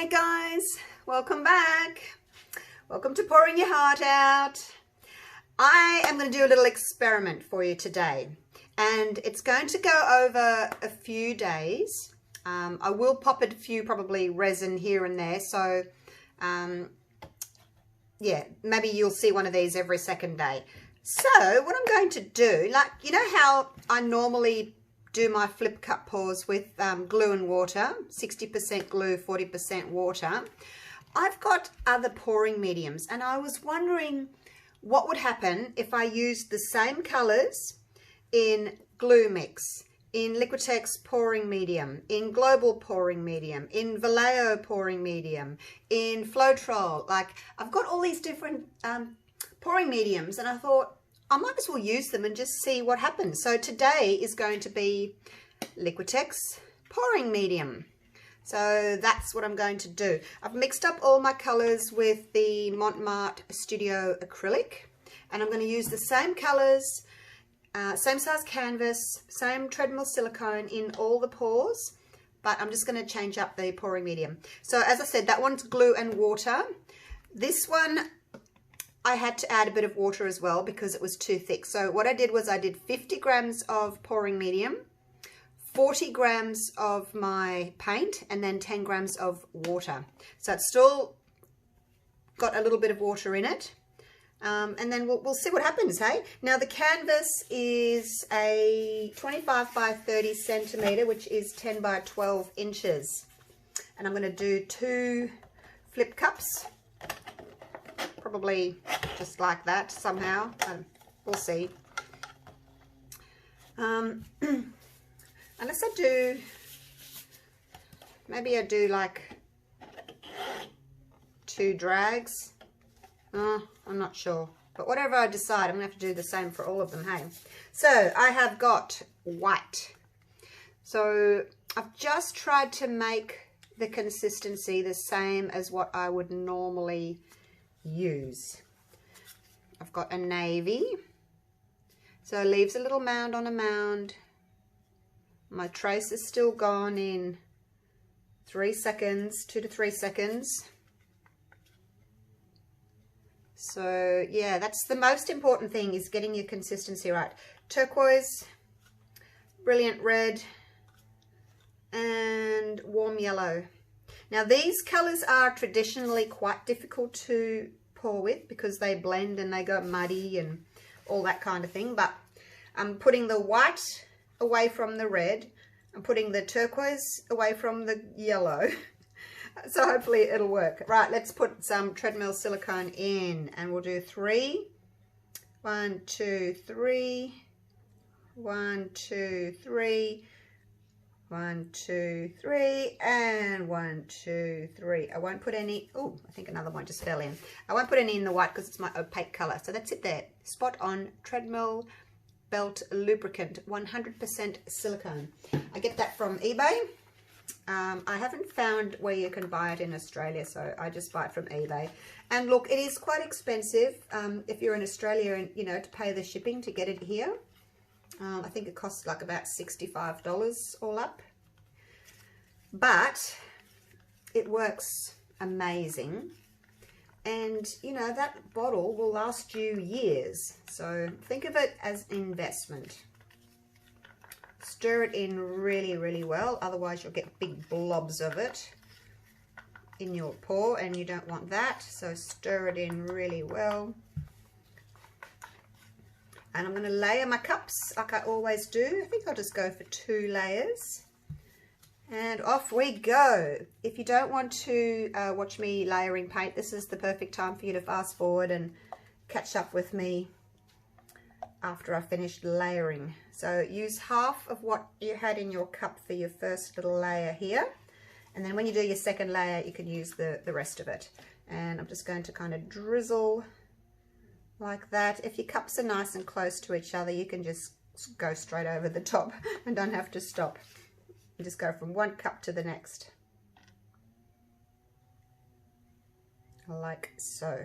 Hey guys, welcome back. Welcome to Pouring Your Heart Out. I am going to do a little experiment for you today, and it's going to go over a few days. I will pop a few probably resin here and there, so yeah, maybe you'll see one of these every second day. So what I'm going to do, like, you know how I normally do my flip cup pours with glue and water, 60% glue, 40% water. I've got other pouring mediums, and I was wondering what would happen if I used the same colors in glue mix, in Liquitex Pouring Medium, in Global Pouring Medium, in Vallejo Pouring Medium, in Floetrol. Like, I've got all these different pouring mediums, and I thought I might as well use them and just see what happens. So today is going to be Liquitex Pouring Medium. So that's what I'm going to do. I've mixed up all my colors with the Mont Marte Studio Acrylic, and I'm going to use the same colors, same size canvas, same Treadmill silicone in all the pours, but I'm just going to change up the pouring medium. So as I said, that one's glue and water. This one, I had to add a bit of water as well because it was too thick. So what I did was I did 50 grams of pouring medium, 40 grams of my paint, and then 10 grams of water. So it's still got a little bit of water in it. And then we'll see what happens, hey? Now the canvas is a 25 by 30 centimeter, which is 10 by 12 inches. And I'm going to do 2 flip cups. Probably just like that somehow. We'll see. Unless I do, maybe I do like 2 drags. I'm not sure. But whatever I decide, I'm going to have to do the same for all of them, hey? So I have got white. So I've just tried to make the consistency the same as what I would normally use. I've got a navy, so it leaves a little mound on a mound. My trace is still gone in 3 seconds, 2 to 3 seconds. So yeah, that's the most important thing, is getting your consistency right. Turquoise, brilliant red, and warm yellow. Now these colors are traditionally quite difficult to pour with because they blend and they go muddy and all that kind of thing, but I'm putting the white away from the red, I'm putting the turquoise away from the yellow, so hopefully it'll work. Right, let's put some Treadmill silicone in, and we'll do 3. 1, 2, 3. 1, 2, 3. 1, 2, 3, and 1, 2, 3. I won't put any, oh, I think another one just fell in. I won't put any in the white because it's my opaque color. So that's it there. Spot on Treadmill Belt Lubricant, 100% silicone. I get that from eBay. I haven't found where you can buy it in Australia, so I just buy it from eBay. And look, it is quite expensive if you're in Australia, and you know, to pay the shipping to get it here. I think it costs like about $65 all up, but it works amazing, and you know, that bottle will last you years, so think of it as an investment. Stir it in really, really well, otherwise you'll get big blobs of it in your pour, and you don't want that, so stir it in really well. And I'm going to layer my cups like I always do. I think I'll just go for 2 layers. And off we go. If you don't want to watch me layering paint, this is the perfect time for you to fast forward and catch up with me after I've finished layering. So use half of what you had in your cup for your first little layer here. And then when you do your second layer, you can use the rest of it. And I'm just going to kind of drizzle like that. If your cups are nice and close to each other, you can just go straight over the top and don't have to stop. You just go from one cup to the next, like so.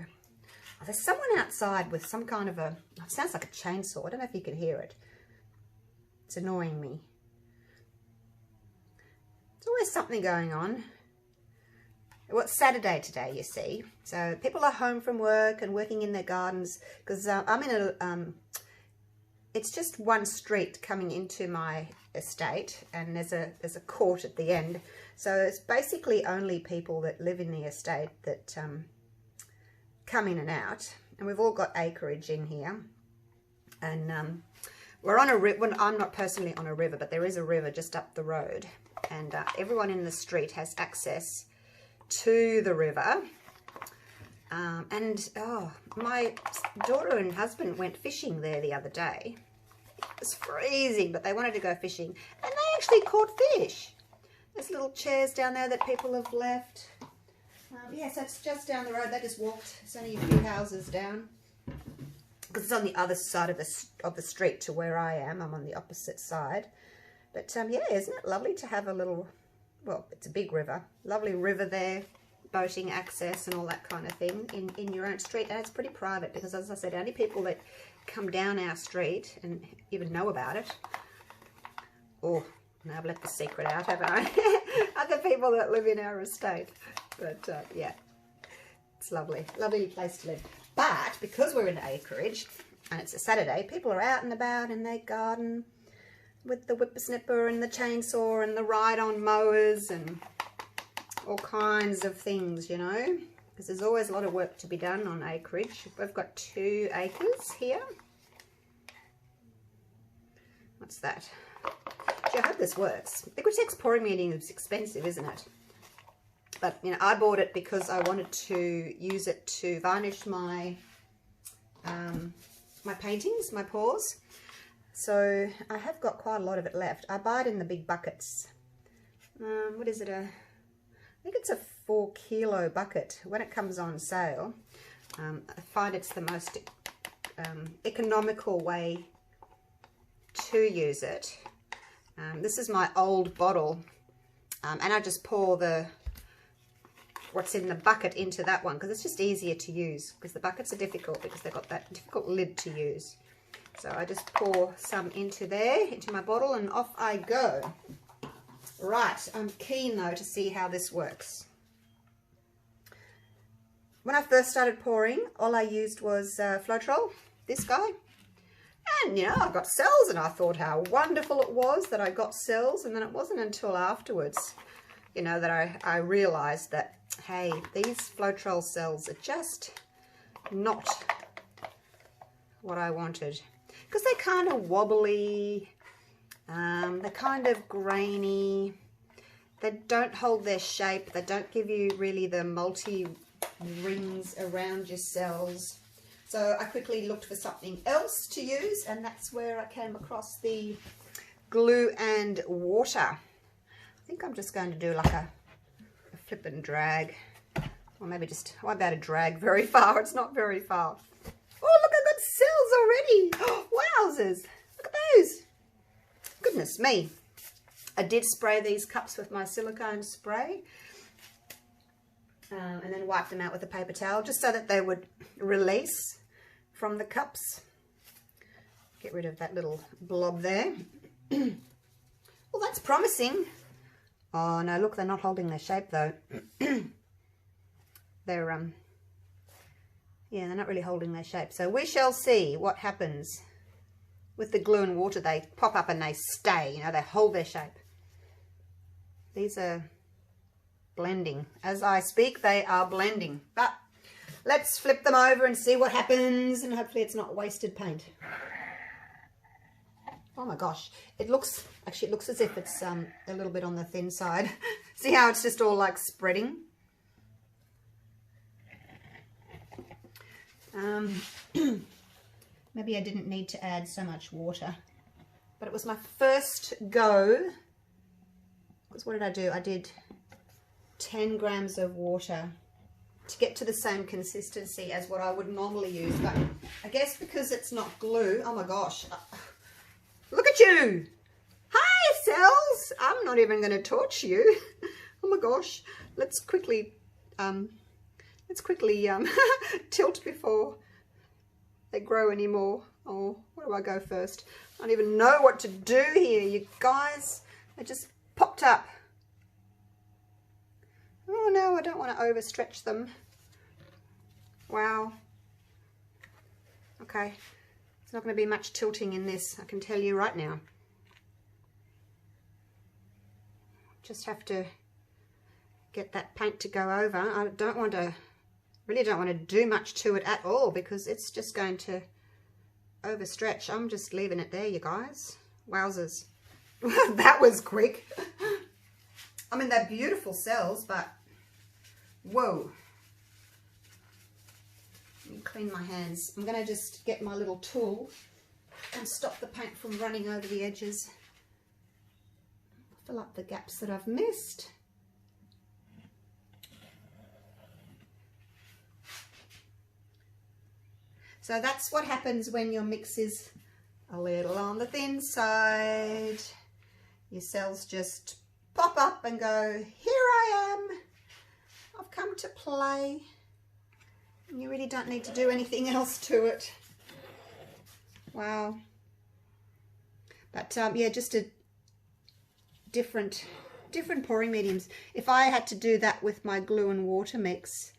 Oh, there's someone outside with some kind of a, it sounds like a chainsaw. I don't know if you can hear it. It's annoying me. There's always something going on. Well, it's Saturday today, you see. So people are home from work and working in their gardens, because I'm in a, it's just one street coming into my estate, and there's a court at the end. So it's basically only people that live in the estate that come in and out. And we've all got acreage in here. And we're on a river. Well, I'm not personally on a river, but there is a river just up the road. And everyone in the street has access to the river. Oh, my daughter and husband went fishing there the other day. It was freezing, but they wanted to go fishing, and they actually caught fish. There's little chairs down there that people have left. Yeah, so it's just down the road. They just walked. It's only a few houses down, because it's on the other side of the street to where I am. I'm on the opposite side. But yeah, isn't it lovely to have a little, well, it's a big river, lovely river there, boating access and all that kind of thing in your own street. And it's pretty private, because as I said, only people that come down our street and even know about it. Oh, now I've let the secret out, haven't I? Other people that live in our estate. But yeah, it's lovely, lovely place to live. But because we're in acreage and it's a Saturday, people are out and about in their garden with the whippersnipper and the chainsaw and the ride-on mowers and all kinds of things, you know, because there's always a lot of work to be done on acreage. We've got 2 acres here. What's that? Gee, I hope this works. Liquitex Pouring Medium is expensive, isn't it? But, you know, I bought it because I wanted to use it to varnish my my paintings, my pours. So I have got quite a lot of it left. I buy it in the big buckets. What is it? I think it's a 4 kilo bucket. When it comes on sale, I find it's the most economical way to use it. This is my old bottle, and I just pour what's in the bucket into that one, because it's just easier to use, because the buckets are difficult because they've got that difficult lid to use. So I just pour some into there, into my bottle, and off I go. Right, I'm keen though to see how this works. When I first started pouring, all I used was Floetrol, this guy. And, you know, I got cells, and I thought how wonderful it was that I got cells. And then it wasn't until afterwards, you know, that I realised that, hey, these Floetrol cells are just not what I wanted. Because they're kind of wobbly, they're kind of grainy, they don't hold their shape, they don't give you really the multi-rings around your cells. So I quickly looked for something else to use, and that's where I came across the glue and water. I think I'm just going to do like a flip and drag, or maybe just, I won't be able to drag very far, it's not very far. Oh, look, I've got cells already. Oh, wowzers. Look at those. Goodness me. I did spray these cups with my silicone spray. And then wipe them out with a paper towel, just so that they would release from the cups. Get rid of that little blob there. Well, that's promising. Oh, no, look, they're not holding their shape, though. They're, yeah, they're not really holding their shape. So we shall see what happens with the glue and water. They pop up and they stay, you know, they hold their shape. These are blending. As I speak, they are blending. But let's flip them over and see what happens, and hopefully it's not wasted paint. Oh my gosh, it looks, actually it looks as if it's a little bit on the thin side. See how it's just all like spreading? Maybe I didn't need to add so much water, but it was my first go. Because what did I do? I did 10 grams of water to get to the same consistency as what I would normally use. But I guess because it's not glue, oh my gosh, look at you. Hi, cells. I'm not even going to torch you. Oh my gosh, let's quickly tilt before they grow anymore. Oh, where do I go first? I don't even know what to do here, you guys. They just popped up. Oh, now I don't want to overstretch them. Wow. Okay, it's not going to be much tilting in this, I can tell you right now. Just have to get that paint to go over. I don't want to, really don't want to do much to it at all because it's just going to overstretch. I'm just leaving it there, you guys. Wowzers. That was quick. I mean, they're beautiful cells, but whoa. Let me clean my hands. I'm going to just get my little tool and stop the paint from running over the edges. Fill up the gaps that I've missed. So that's what happens when your mix is a little on the thin side. Your cells just pop up and go, here I am, I've come to play. And you really don't need to do anything else to it. Wow. But yeah, just a different pouring mediums. If I had to do that with my glue and water mix,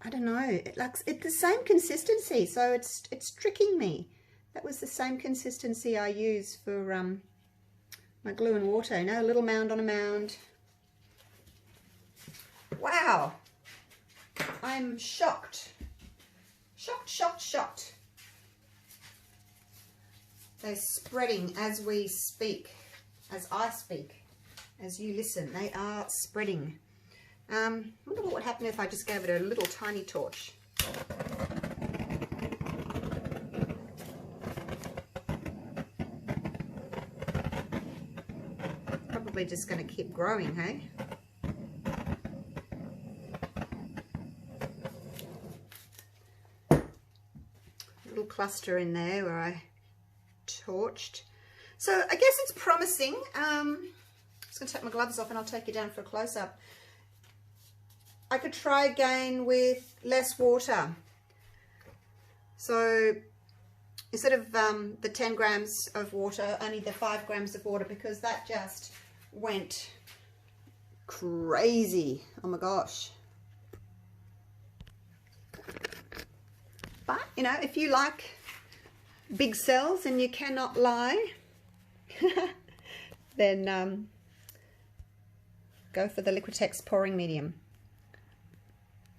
I don't know, it's the same consistency, so it's tricking me. That was the same consistency I use for my glue and water, you know, a little mound on a mound. Wow, I'm shocked. Shocked. They're spreading as we speak, as I speak, as you listen. They are spreading. I wonder what would happen if I just gave it a little tiny torch. Probably just going to keep growing, hey? Little cluster in there where I torched. So I guess it's promising. I'm just going to take my gloves off and I'll take you down for a close-up. I could try again with less water. So instead of the 10 grams of water, only the 5 grams of water, because that just went crazy. Oh my gosh. But, you know, if you like big cells and you cannot lie, then go for the Liquitex Pouring Medium.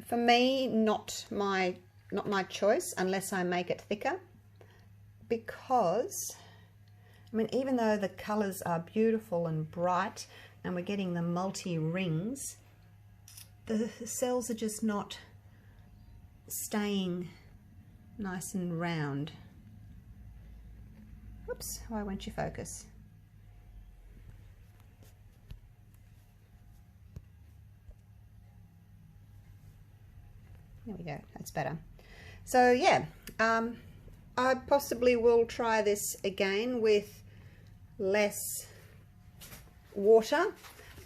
For me, not my choice unless I make it thicker, because I mean, even though the colors are beautiful and bright and we're getting the multi rings, the cells are just not staying nice and round. Oops, why won't you focus? There we go, that's better. So yeah, I possibly will try this again with less water,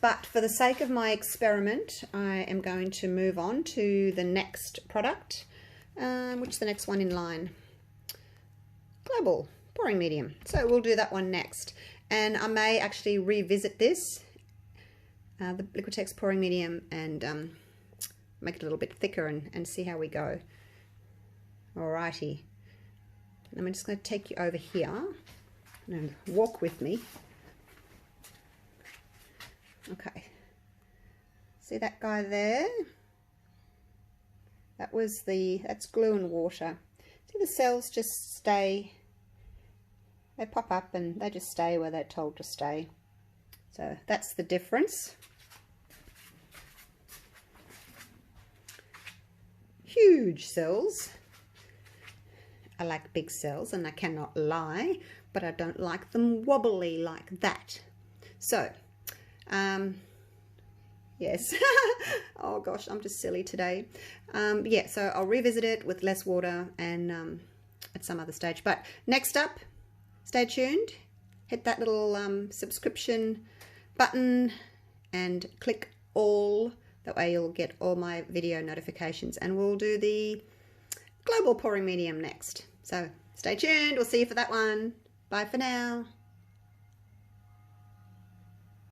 but for the sake of my experiment, I am going to move on to the next product, which is the next one in line, Global Pouring Medium. So we'll do that one next, and I may actually revisit this, the Liquitex Pouring Medium, and make it a little bit thicker and see how we go. Alrighty, I'm just going to take you over here and walk with me. Okay, see that guy there? That's glue and water. See, the cells just stay, they pop up and they just stay where they're told to stay. So that's the difference. Huge cells. I like big cells, and I cannot lie, but I don't like them wobbly like that. So, yes. Oh gosh, I'm just silly today. Yeah, so I'll revisit it with less water and at some other stage. But next up, stay tuned. Hit that little subscription button and click all. That way you'll get all my video notifications, and we'll do the Global Pouring Medium next. So stay tuned. We'll see you for that one. Bye for now.